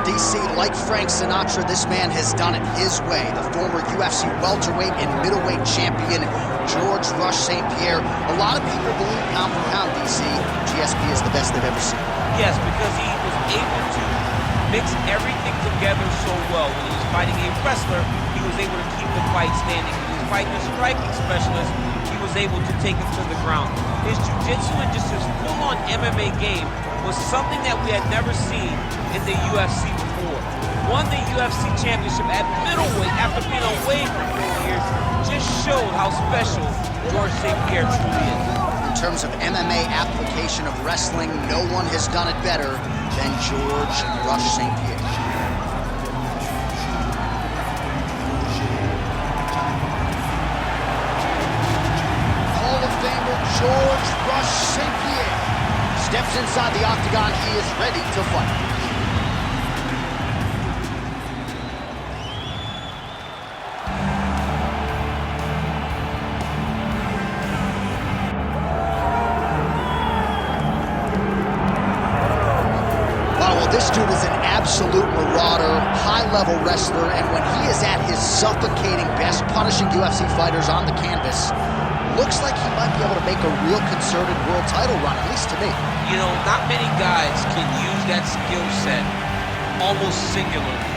DC, like Frank Sinatra, this man has done it his way. The former UFC welterweight and middleweight champion, George Rush St-Pierre. A lot of people believe pound for pound, DC, GSP is the best they've ever seen. Yes, because he was able to mix everything together so well. When he was fighting a wrestler, he was able to keep the fight standing. When he was fighting a striking specialist, he was able to take him to the ground. His jiu-jitsu and just his full-on MMA game was something that we had never seen in the UFC before. Won the UFC championship at middleweight after being away for 4 years. Just showed how special George St-Pierre truly is. In terms of MMA application of wrestling, no one has done it better than George Rush St-Pierre. Hall of Famer George Rush St-Pierre steps inside the octagon. He is ready to fight. This dude is an absolute marauder, high-level wrestler, and when he is at his suffocating best, punishing UFC fighters on the canvas, looks like he might be able to make a real concerted world title run, at least to me. You know, not many guys can use that skill set almost singularly.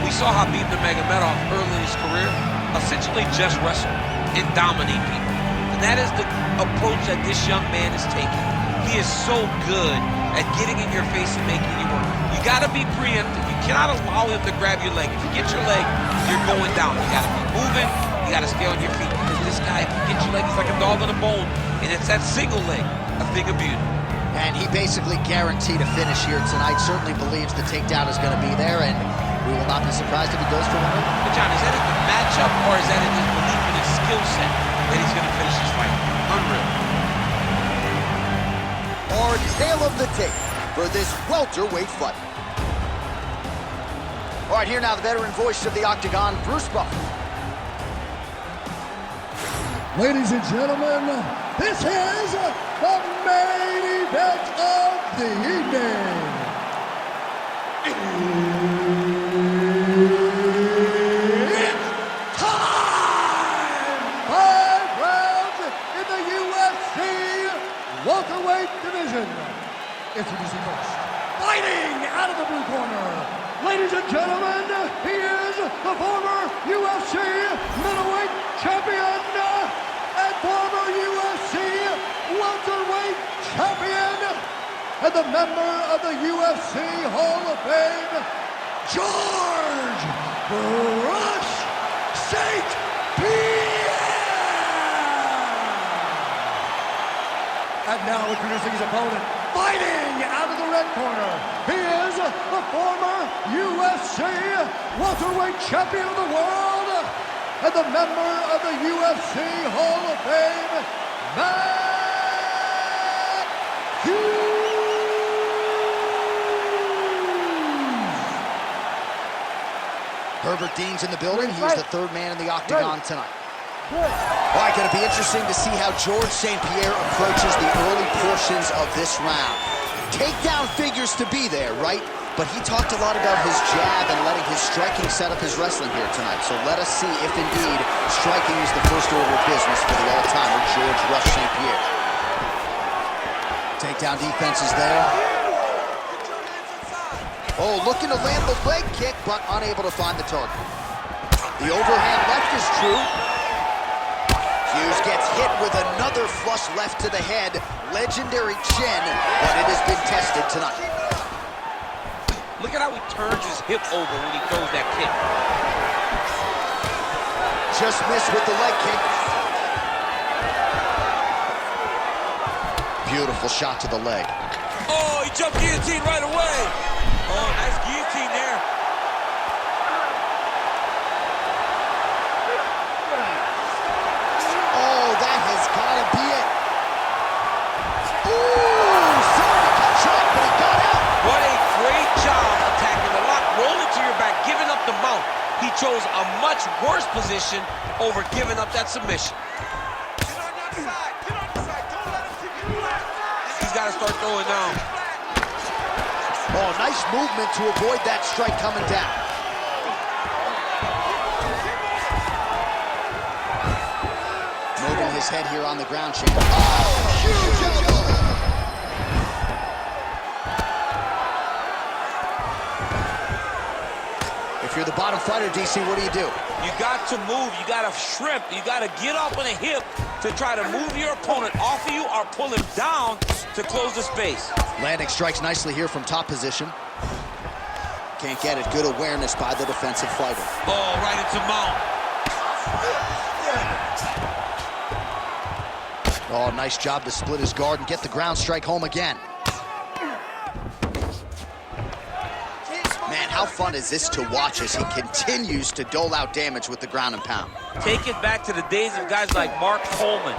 We saw Khabib Nurmagomedov early in his career essentially just wrestle and dominate people. And that is the approach that this young man is taking. He is so good at getting in your face and making you work. You gotta be preemptive. You cannot allow him to grab your leg. If you get your leg, you're going down. You gotta be moving, you gotta stay on your feet. Because this guy, if you get your leg, it's like a dog on a bone. And it's that single leg, a thing of beauty. And he basically guaranteed a finish here tonight. Certainly believes the takedown is gonna be there, and we will not be surprised if he goes for one. But John, is that in the matchup, or is that in his belief in his skill set that he's gonna finish this fight? Unreal. Our tale of the tape for this welterweight fight. All right, here now the veteran voice of the octagon, Bruce Buffer. Ladies and gentlemen, this is the main event of the evening. It's time! 5 rounds in the UFC welterweight division. Introducing first, fighting out of the blue corner. Ladies and gentlemen, he is the former UFC middleweight champion and former UFC welterweight champion and the member of the UFC Hall of Fame, George Rush St-Pierre. And now introducing his opponent, fighting out of the red corner, he is the former UFC welterweight champion of the world and the member of the UFC Hall of Fame, Hughes. Herbert Dean's in the building. He's the third man in the octagon tonight. All right, going to be interesting to see how George St-Pierre approaches the early portions of this round. Takedown figures to be there, right? But he talked a lot about his jab and letting his striking set up his wrestling here tonight. So let us see if indeed striking is the first order of business for the all-timer George Rush St-Pierre. Takedown defense is there. Oh, looking to land the leg kick, but unable to find the target. The overhand left is true. Hughes gets hit with another flush left to the head. Legendary chin, but it has been tested tonight. Look at how he turns his hip over when he throws that kick. Just missed with the leg kick. Beautiful shot to the leg. Oh, he jumped guillotine right away. Oh, nice guillotine there. Oh, that has got to be it. Ooh, sorry to get shot, but he got out. What a great job attacking the lock, rolling to your back, giving up the mount. He chose a much worse position over giving up that submission. Get on the outside. Get on the side. Don't let him keep you flat. He's got to start throwing down. Oh, Oh, nice movement to avoid that strike coming down. Moving his head here on the ground, champ. Oh, huge elbow! If you're the bottom fighter, DC, what do? You got to move, you got to shrimp, you got to get up on a hip to try to move your opponent off of you or pull him down to close the space. Landing strikes nicely here from top position. Can't get it. Good awareness by the defensive fighter. Oh, right into mount. Oh, nice job to split his guard and get the ground strike home again. Man, how fun is this to watch as he continues to dole out damage with the ground and pound. Take it back to the days of guys like Mark Coleman.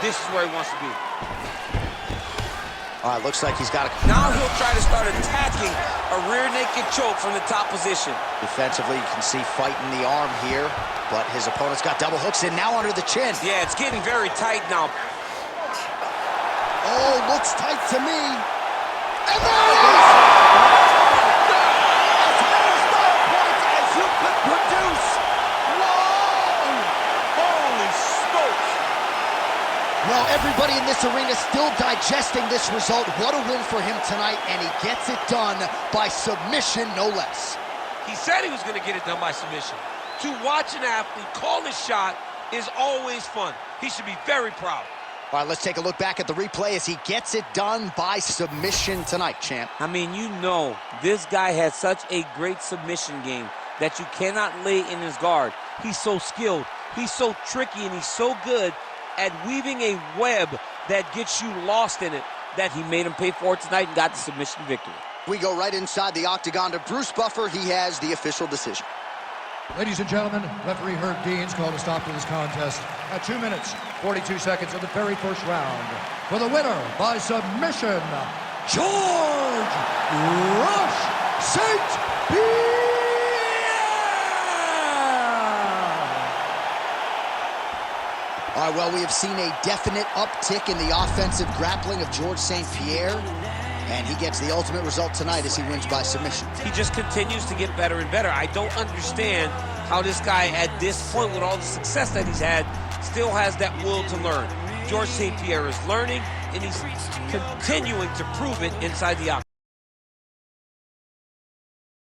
This is where he wants to be. All right, looks like he's got a... Now he'll try to start attacking a rear naked choke from the top position. Defensively, you can see fighting the arm here, but his opponent's got double hooks in, now under the chin. Yeah, it's getting very tight now. Oh, looks tight to me. And there it is! As many star points as you could produce. Whoa! Holy smokes! Well, everybody in this arena still digesting this result. What a win for him tonight, and he gets it done by submission, no less. He said he was going to get it done by submission. To watch an athlete call his shot is always fun. He should be very proud. All right, let's take a look back at the replay as he gets it done by submission tonight, champ. I mean, you know, this guy has such a great submission game that you cannot lay in his guard. He's so skilled, he's so tricky, and he's so good at weaving a web that gets you lost in it that he made him pay for it tonight and got the submission victory. We go right inside the octagon to Bruce Buffer. He has the official decision. Ladies and gentlemen, referee Herb Deans called a stop to this contest at 2 minutes, 42 seconds of the very first round. For the winner by submission, George Rush St-Pierre! All right, well, we have seen a definite uptick in the offensive grappling of George St-Pierre, and he gets the ultimate result tonight as he wins by submission. He just continues to get better and better. I don't understand how this guy, at this point, with all the success that he's had, still has that will to learn. George St-Pierre is learning, and he's continuing to prove it inside the octagon.